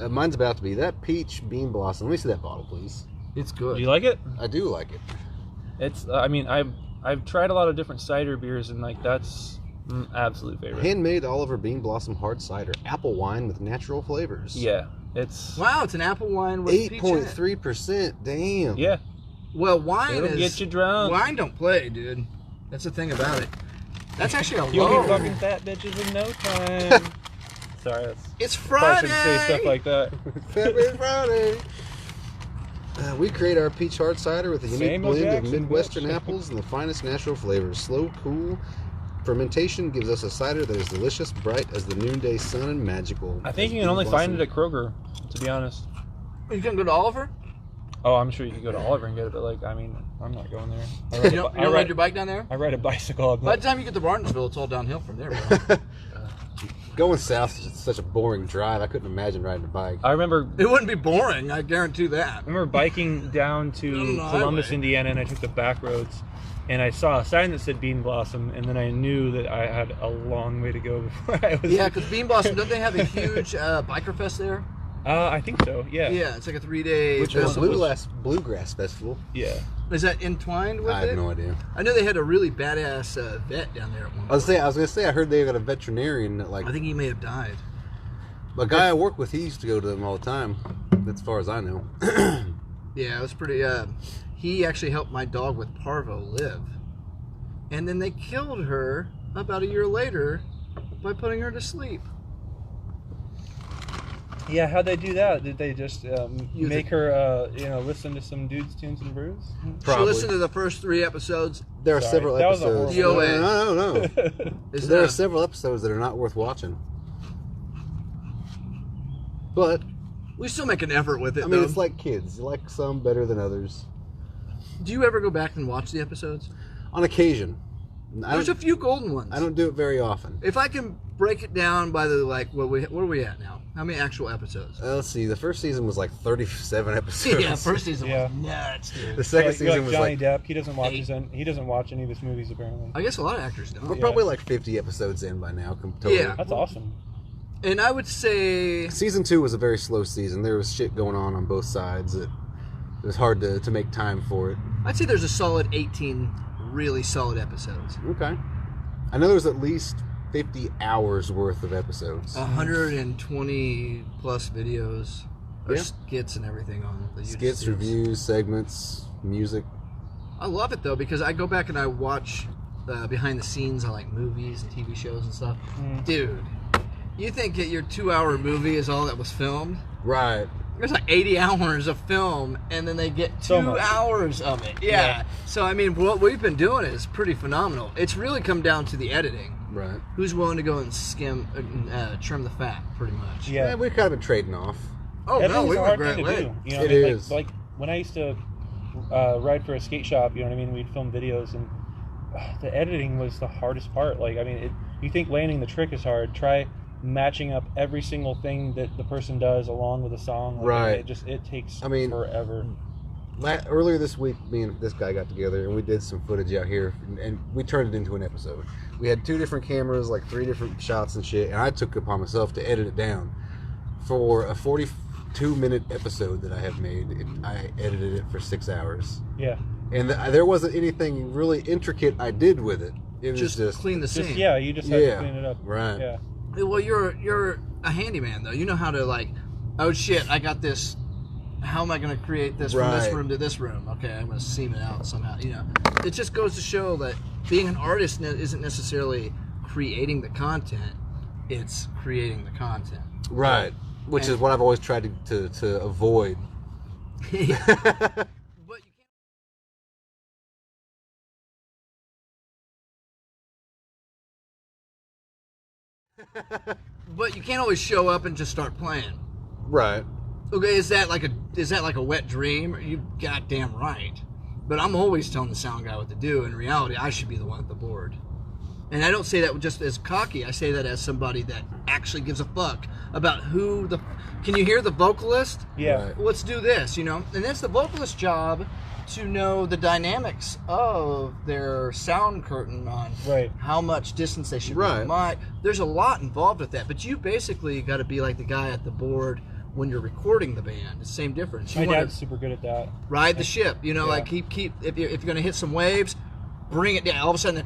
Mine's about to be. That peach bean blossom. Let me see that bottle, please. It's good. Do you like it? I do like it. It's. I've tried a lot of different cider beers, and like that's absolute favorite. Handmade Oliver Bean Blossom Hard Cider, apple wine with natural flavors. Yeah, It's Wow, it's an apple wine with peach in it. 8.3%. Damn. yeah. Well, wine It'll is get you drunk. Wine don't play, dude. That's the thing about it. That's actually a You'll low. be fucking fat bitches in no time. Sorry, that's It's probably Friday. shouldn't say stuff like that. Happy Friday. We create our peach hard cider with a unique Samuel blend Jackson, of Midwestern bitch. apples and the finest natural flavors. Slow, cool fermentation gives us a cider that is delicious, bright as the noonday sun, and magical. I think as you can only bee find it blossom. at Kroger, to be honest. You can go to Oliver. Oh, I'm sure you could go to Oliver and get it, but like, I mean, I'm not going there. You don't ride your bike down there? I ride a bicycle. By the time you get to Barnesville, it's all downhill from there, bro. Going south is such a boring drive. I couldn't imagine riding a bike. I remember It wouldn't be boring, I guarantee that. biking down to On the Columbus, highway. Indiana, and I took the back roads, and I saw a sign that said Bean Blossom, and then I knew that I had a long way to go before I was. Yeah, because Bean Blossom, don't they have a huge biker fest there? I think so. Yeah. Yeah, it's like a 3-day Which was festival. Bluegrass Festival. Yeah. Is that entwined with I it? have no idea. I know they had a really badass vet down there at one point. I was gonna say I heard they got a veterinarian that I think he may have died. a guy I work with. He used to go to them all the time. As far as I know. Yeah, it was pretty. He actually helped my dog with parvo live, and then they killed her about a year later by putting her to sleep. Yeah, how'd they do that? Did they just Use make it. her, listen to some dudes, tunes, and brews? Probably. She listened to the first 3 episodes. There are Sorry, several that was a episodes. horrible- No. Is There are that- several episodes that are not worth watching. But We still make an effort with it. I mean, though. it's like kids. You like some better than others. Do you ever go back and watch the episodes? On occasion. There's a few golden ones. I don't do it very often. If I can break it down by the what are we at now? How many actual episodes? Let's see. The first season was like 37 episodes. Yeah, first season Yeah. was nuts, dude. The second You're season like was Johnny like Depp. He doesn't watch 8. he doesn't watch any of his movies apparently. I guess a lot of actors don't. we're Yeah. probably like 50 episodes in by now. Totally. Yeah. That's awesome. And I would say Season 2 was a very slow season. There was shit going on both sides. It was hard to make time for it. I'd say there's a solid 18 really solid episodes. Okay. I know there's at least 50 hours worth of episodes. 120 plus videos, or Yeah. skits and everything on the YouTube Skits, series. reviews, segments, music. I love it though because I go back and I watch behind the scenes on like movies and TV shows and stuff. Dude, you think that your 2-hour movie is all that was filmed? Right. There's like 80 hours of film, and then they get 2 So much. hours of it. Yeah. So I mean, what we've been doing is pretty phenomenal. It's really come down to the editing. Right. Who's willing to go and trim the fat, pretty much? Yeah. We've kind of been trading off. Oh Editing's no, we a went hard great thing to way. do. You know, It what I mean? is. Like when I used to ride for a skate shop, you know what I mean? We'd film videos, and the editing was the hardest part. Like, I mean, you think landing the trick is hard. Try matching up every single thing that the person does along with a song. Like, Right. It takes forever. Earlier this week, me and this guy got together and we did some footage out here, and we turned it into an episode. We had 2 different cameras, like 3 different shots and shit, and I took it upon myself to edit it down. For a 42-minute episode that I have made, I edited it for 6 hours. Yeah. And there wasn't anything really intricate I did with it. It was just clean the scene. You just have to clean it up. Right. Yeah. Well, you're a handyman though. You know how to like, oh shit, I got this. How am I going to create this from this Right. room to this room? Okay, I'm going to seam it out somehow. You know, it just goes to show that being an artist isn't necessarily creating the content; it's creating the content. Right. Which is what I've always tried to avoid. But you can't. But you can't always show up and just start playing. Right. Okay, is that like a wet dream? You goddamn right. But I'm always telling the sound guy what to do. In reality, I should be the one at the board. And I don't say that just as cocky. I say that as somebody that actually gives a fuck about who the... Can you hear the vocalist? Yeah. Right. Let's do this, you know? And that's the vocalist's job to know the dynamics of their sound curtain on Right. how much distance they should be Right. from the mic. There's a lot involved with that. But you basically got to be like the guy at the board when you're recording the band. It's the same difference. You My wanna dad's super good at that. ride the ship, you know, Yeah. like keep if you're going to hit some waves, bring it down. All of a sudden,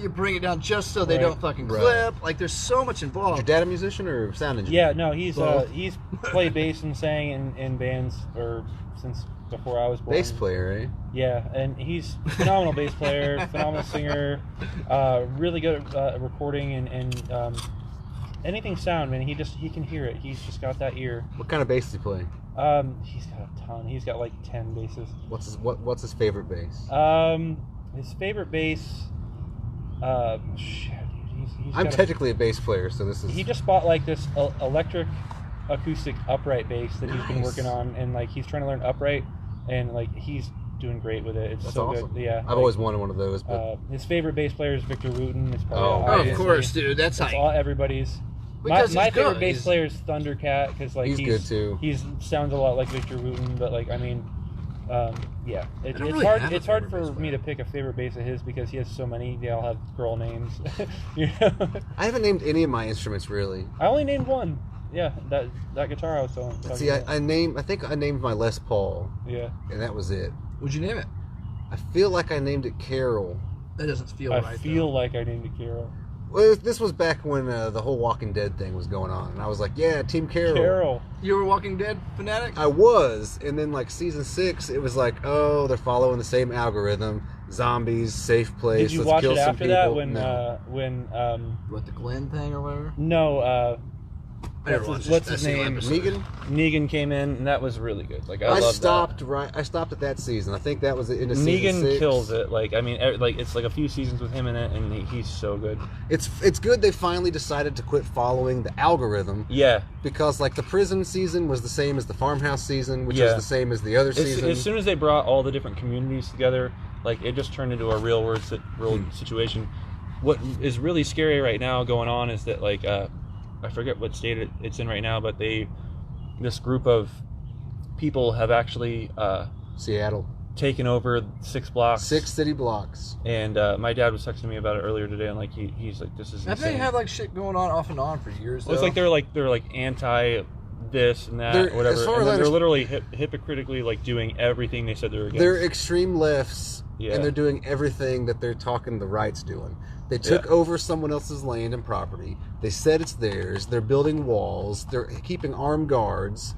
you bring it down just so they Right. don't fucking clip. Like, there's so much Is involved. your dad a musician or sound engineer? Yeah, no, he's Both. he's played bass and sang in bands or since before I was born. Bass player, eh? Yeah, and he's a phenomenal bass player, phenomenal singer, really good at recording and anything sound, man. He can hear it. He's just got that ear. What kind of bass does he play? He's got a ton. He's got like 10 basses. What's his favorite bass? His favorite bass. Shit, dude, he's I'm got technically a bass player, so this is. He just bought like this electric acoustic upright bass that he's been Nice. working on, and like he's trying to learn upright, and like he's doing great with it. It's That's so awesome. good. Yeah, I've always wanted one of those, but his favorite bass player is Victor Wooten. It's Oh, probably of course, dude. That's that's like all everybody's. because My he's favorite good. bass He's- player is Thundercat because like He's good, too. He sounds a lot like Victor Wooten, but like I mean, yeah, I don't it's really hard. have a It's hard favorite for bass me player. to pick a favorite bass of his because he has so many. They all have girl names. You know? I haven't named any of my instruments really. I only named one. Yeah, that guitar I was talking See, about. I think I named my Les Paul, Yeah. and that was it. What'd you name it? I feel like I named it Carol. That doesn't feel I right. feel like I named it Carol. Well, this was back when the whole Walking Dead thing was going on, and I was like, "Yeah, Team Carol." Carol. You were a Walking Dead fanatic? I was, and then like season 6, it was like, "Oh, they're following the same algorithm: zombies, safe place." Did you let's watch kill it some after that people." when No. What, the Glenn thing or whatever? no I never watched what's a his single name? episode. Negan? Negan came in, and that was really good. Like I I loved stopped that. I stopped at that season. I think that was into season Negan 6. kills it. Like I mean, like it's like a few seasons with him in it, and he's so good. It's good they finally decided to quit following the algorithm. Yeah. Because like the prison season was the same as the farmhouse season, which Yeah. is the same as the other season. As soon as they brought all the different communities together, like it just turned into a real world situation. What is really scary right now going on is that like I forget what state it's in right now, but this group of people have actually Seattle. taken over 6 blocks. 6 city blocks. And my dad was texting me about it earlier today, and like he's like, this is Have they insane. had like shit going on off and on for years? Well, it's like they're like anti this and that, They're- whatever, as far and as then I they're understand- literally hypocritically like doing everything they said they were against. They're extreme lefts, Yeah. and they're doing everything that they're talking the right's doing. They took over someone else's land and property. They said it's theirs. They're building walls. They're keeping armed guards.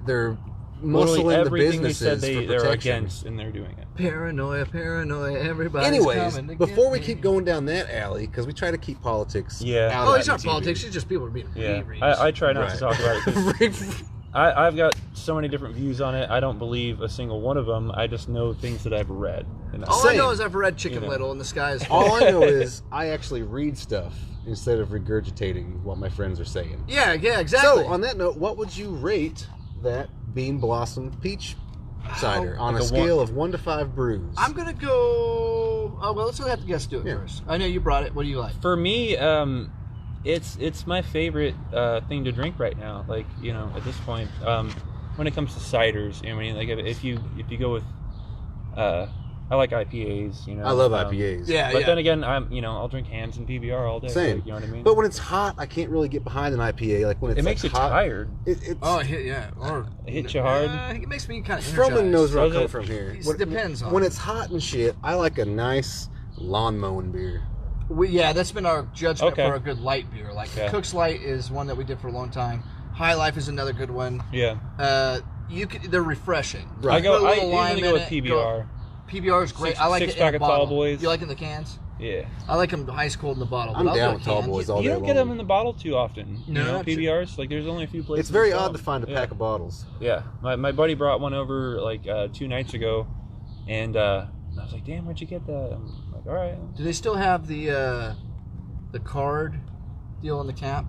They're Literally muscling the everything they businesses said for they're protection. against, and they're doing it. paranoia, everybody's Anyways, coming to before get we me. keep going down that alley, because we try to keep politics Yeah. out Oh, of it's not TV. politics. It's just people are being Yeah, rereads. I try not Right. to talk about it 'cause I've got so many different views on it. I don't believe a single one of them. I just know things that I've read. And All I Same. know is I've read Chicken You know. Little and the sky is All I know is I actually read stuff instead of regurgitating what my friends are saying. Yeah, exactly. So, on that note, what would you rate that Bean Blossom Peach cider on Like a a scale of 1 to 5 brews? I'm gonna go. Oh well, let's let the guests do it Yeah. first. I know you brought it. What do you like? For me, it's my favorite thing to drink right now. Like at this point, when it comes to ciders, I mean, like if you go with, I like IPAs. I love IPAs. Yeah, But then again, I'll drink Hands and PBR all day. Same. Like, you know what I mean? But when it's hot, I can't really get behind an IPA. Like when it's it makes like you hot, tired. It's, Oh, yeah. Or It hits you hard. It makes me kind of Strowman knows where I Does come it? from here. It depends on when it. it's hot and shit. I like a nice lawn mowing beer. Yeah, that's been our judgment Okay. for a good light beer. Like Yeah. Cook's Light is one that we did for a long time. High Life is another good one. Yeah. They're refreshing. Right. I Put a I little lime usually go in with it, PBR. PBR is great. Six- I like it in six-pack the of Tall bottle. Boys. You like it in the cans? Yeah. I like them ice cold in the bottle. I'm but I'll down go with Tall cans. Boys all You day don't get long. them in the bottle too often. No, you know, not true. PBRs. Like there's only a few places. It's very that sell odd to them. find a Yeah. pack of bottles. Yeah, my buddy brought one over like 2 nights ago, and I was like, "Damn, where'd you get that?" I'm like, "All right." Do they still have the card deal on the cap?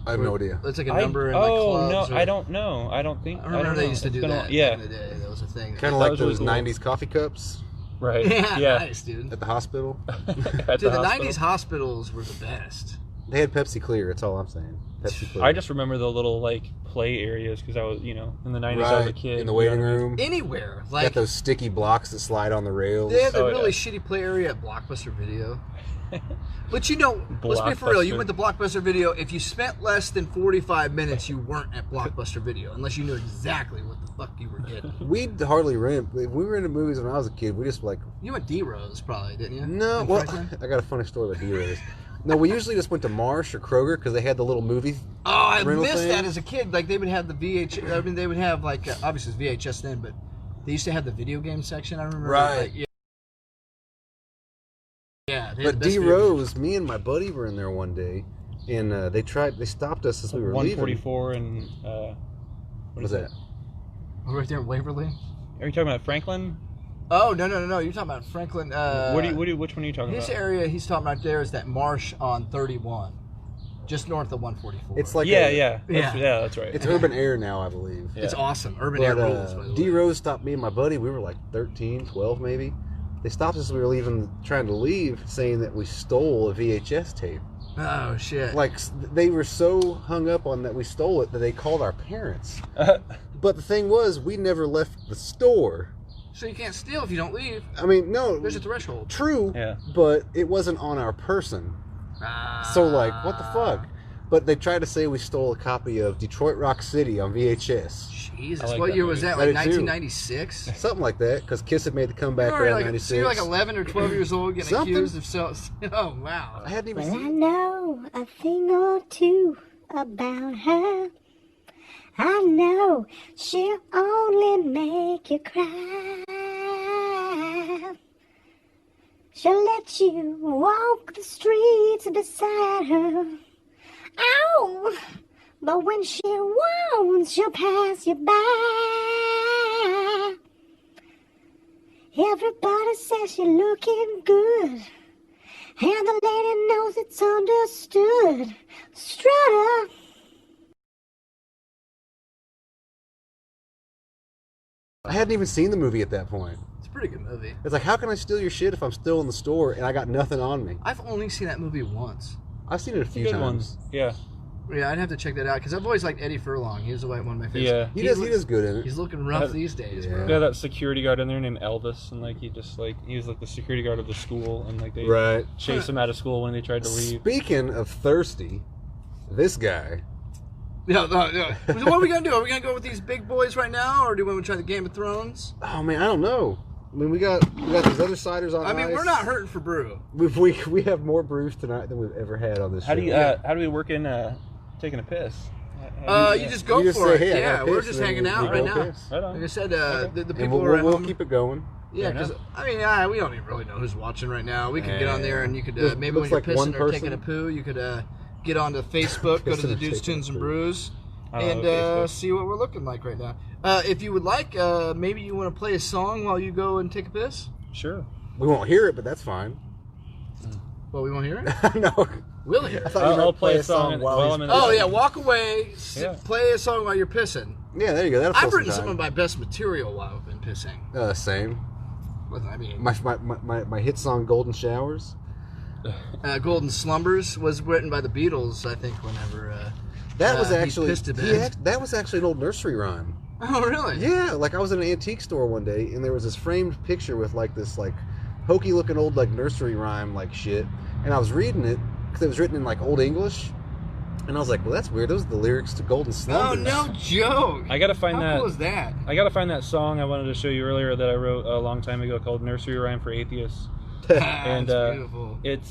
I have no idea. It's like a number in like clubs. no, I don't know. I don't think. I remember they know. used to It's do been a- that Yeah, back in the day. That was a thing. Kind That of like was really those cool. 90s coffee cups right. Yeah, Yeah. nice, dude. at the hospital. At Dude, the hospital. 90s hospitals were the best. They had Pepsi Clear. That's all I'm saying. Pepsi Clear. I just remember the little like play areas because I was, in the 90s I was a right kid. in the you know waiting what I mean? room. Anywhere. Got Like, those sticky blocks that slide on the rails. they had the Oh, really yeah. shitty play area at Blockbuster Video. But you know, let's be for real. You Blockbuster. went to Blockbuster Video. If you spent less than 45 minutes, you weren't at Blockbuster Video, unless you knew exactly what the fuck you were getting. We'd hardly rent. If we were into movies when I was a kid, we just like. You went D-Rose probably, didn't you? No, In well, Franklin? I got a funny story about D-Rose. No, we usually just went to Marsh or Kroger because they had the little movie. Oh, I rental missed thing. that as a kid. Like they would have the VH. I mean, they would have like obviously it's VHS then, but they used to have the video game section. I remember. Right. Like, yeah. Yeah. They had But the best video D-Rose, me and my buddy were in there one day, and they stopped us as we were leaving. 144 and What is that? games. Right there in Waverly. Are you talking about Franklin? Oh no! You're talking about Franklin. Which one are you talking This about? area he's talking about there is that marsh on 31, just north of 144. It's like That's right. It's urban air now, I believe. It's awesome. Urban But air rules. By the way. D-Rose stopped me and my buddy. We were like 13, 12 maybe. They stopped us as we were leaving, trying to leave, saying that we stole a VHS tape. Oh shit! Like they were so hung up on that we stole it that they called our parents. But the thing was, we never left the store. So you can't steal if you don't leave. I mean, no. There's a threshold. True. Yeah. But it wasn't on our person. So like, what the fuck? But they tried to say we stole a copy of Detroit Rock City on VHS. Jesus, like what that year was movie. that? Like I did too. 1996? Something like that, because Kiss had made the comeback You were around like, 96. so you're like 11 or 12 years old getting Something. accused of Oh wow! I hadn't even Well, I seen know a thing or two about her. I know she'll only make you cry. She'll let you walk the streets beside her. Ow! But when she wants, she'll pass you by. Everybody says you're looking good, and the lady knows it's understood. Strutter. I hadn't even seen the movie at that point. It's a pretty good movie. It's like, how can I steal your shit if I'm still in the store and I got nothing on me? I've only seen that movie once. I've seen it a few Good times. ones. Yeah. Yeah, I'd have to check that out because I've always liked Eddie Furlong. He was one of my favorites. Yeah. He does good in it. He's looking rough these days, bro. Yeah, that security guard in there named Elvis, and like he was like the security guard of the school, and like they Right. chased him out of school when they tried to leave. Speaking of thirsty, this guy. No. So what are we gonna do? Are we gonna go with these big boys right now, or do we want to try the Game of Thrones? Oh man, I don't know. I mean, we got these other ciders on. I mean, ice. we're not hurting for brew. We have more brews tonight than we've ever had on this How show. do you how do we work in taking a piss? You just go You just for say, it. "Hey, I Yeah, gotta we're piss," just and then hanging we out go right now. piss. Right on. Like I said, the And people are at we'll home. keep it going. Yeah, because I mean, we don't even really know who's watching right now. We could get on there and you could Looks- maybe when looks you're like one pissing or taking person. a poo, you could get onto Facebook, go to Pissing the or Dudes, taking Tunes, a and poo. Brews, I and love Facebook. see what we're looking like right now. If you would like, maybe you want to play a song while you go and take a piss. Sure. We won't hear it, but that's fine. Well, we won't hear it. No. We'll hear I it. thought you I'll might play a song while he's- I'm in the Oh yeah, walk away. Yeah. Play a song while you're pissing. Yeah, there you go. That'll I've fill written some time. of my best material while I've been pissing. Same. I mean, My hit song "Golden Showers." Golden Slumbers was written by the Beatles, I think. Whenever That was he actually pissed a bit. that was actually an old nursery rhyme. Oh really? Yeah, like I was in an antique store one day, and there was this framed picture with like this like hokey looking old like nursery rhyme like shit, and I was reading it because it was written in like Old English, and I was like, well, that's weird. Those are the lyrics to Golden Oh Slumbers. no joke! I gotta find How that. cool is that? I gotta find that song I wanted to show you earlier that I wrote a long time ago called "Nursery Rhyme for Atheists." And That's beautiful. it's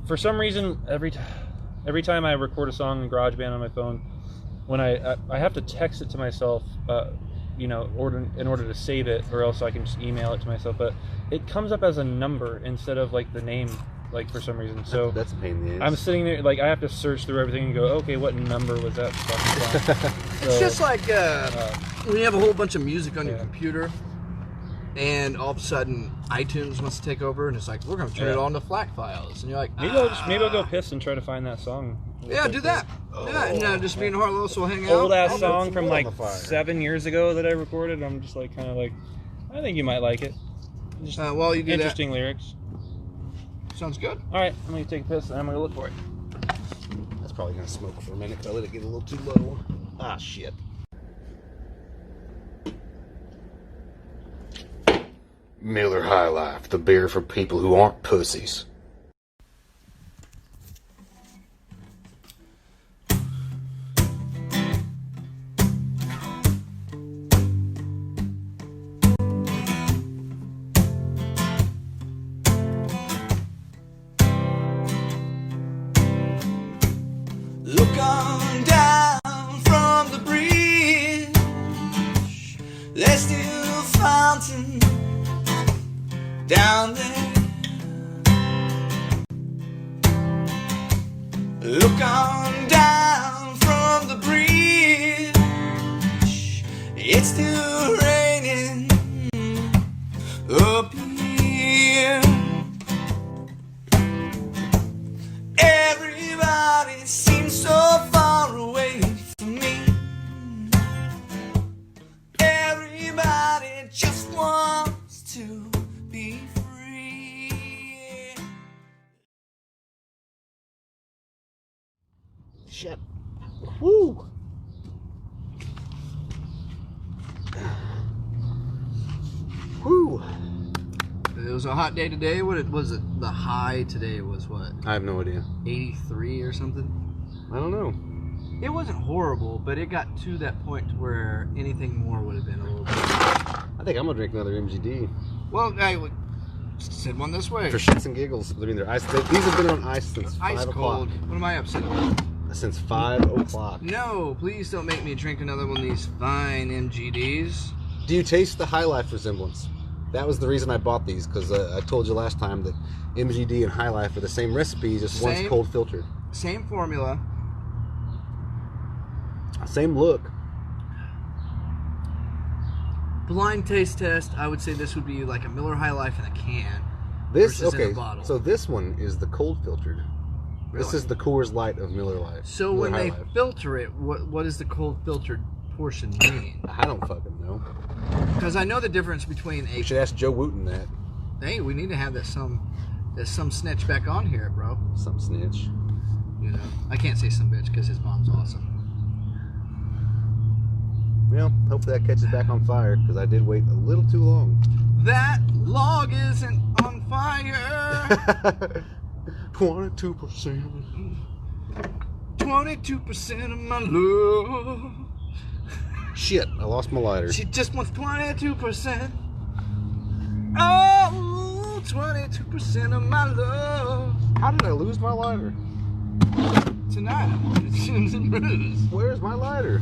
for some reason every time I record a song in GarageBand on my phone, when I have to text it to myself, in order to save it, or else I can just email it to myself. But it comes up as a number instead of like the name, like for some reason. So that's a pain in the ass. I'm sitting there like I have to search through everything and go, okay, what number was that fucking song? It's So, just like when you have a whole bunch of music on your computer, and all of a sudden iTunes wants to take over, and it's like, we're going to turn it on to FLAC files, and you're like, maybe I'll go piss and try to find that song. yeah, do that. Yeah, and just me and Harlos will hang out. Old ass I'll song put from some like oil on the fire. 7 years ago that I recorded. I'm just like kind of like, I think you might like it. Just while you do that- interesting lyrics. Sounds good. All right, I'm gonna take a piss and I'm gonna look for it. That's probably gonna smoke for a minute because I let it get a little too low. Ah, shit. Miller High Life, the beer for people who aren't pussies. down there. Look on down from the bridge. It's still raining up here. Everybody seems so far away from me. Everybody just wants to be free. Shit. Woo! Woo! It was a hot day today. What was it? The high today was what? I have no idea. 83 or something? I don't know. It wasn't horrible, but it got to that point to where anything more would have been a little bit. I think I'm gonna drink another MGD. Well, I would send one this way. For shits and giggles. I mean, they're ice. These have been on ice since Ice 5 o'clock. cold. What am I upset about? Since 5 o'clock. No, please don't make me drink another one of these fine MGDs. Do you taste the High Life resemblance? That was the reason I bought these, because I told you last time that MGD and High Life are the same recipe, just one's cold filtered. Same formula. Same look. Blind taste test, I would say this would be like a Miller High Life in a can. This, versus in okay, a bottle. so this one is the cold filtered. Really? This is the Coors Light of Miller Lite. So Miller when High they Life. filter it, what does the cold filtered portion mean? I don't fucking know. Because I know the difference between a... You should ask Joe Wooten that. Hey, we need to have that some snitch back on here, bro. Some snitch. You know, I can't say some bitch because his mom's awesome. Well, hopefully that catches back on fire, because I did wait a little too long. That log isn't on fire. 22%. 22% of my love. Shit, I lost my lighter. She just wants 22%. Oh, 22% of my love. How did I lose my lighter? Tonight, it's Sims and Brews. Where's my lighter?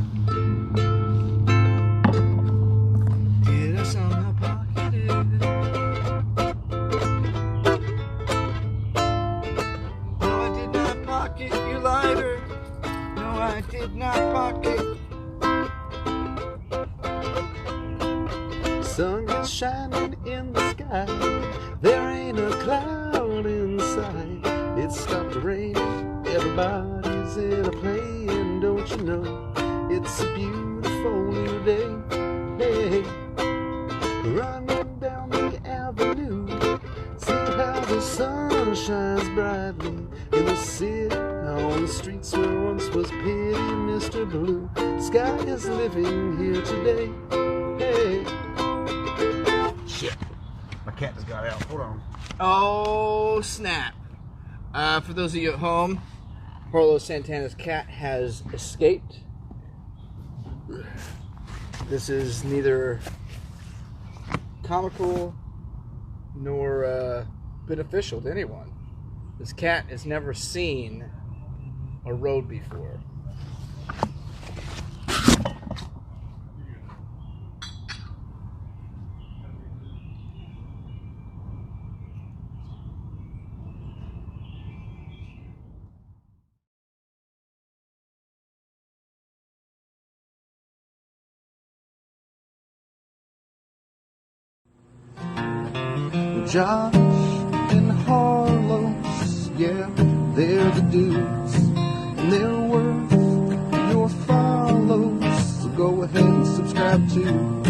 Get us on the pocket. No, I did not pocket your lighter. No, I did not pocket. Sun is shining in the sky. There ain't a cloud in sight. It stopped raining. Everybody's in a play, and don't you know it's a beautiful new day. Hey, running down the avenue, see how the sun shines brightly in the city, on the streets where once was pitty Mr. Blue. Sky is living here today. Hey. Shit. My cat just got out. Hold on. Oh, snap. For those of you at home, Carlos Santana's cat has escaped. This is neither comical nor beneficial to anyone. This cat has never seen a road before. Josh and Harlow's, yeah, they're the dudes, and they're worth your follows. So go ahead and subscribe to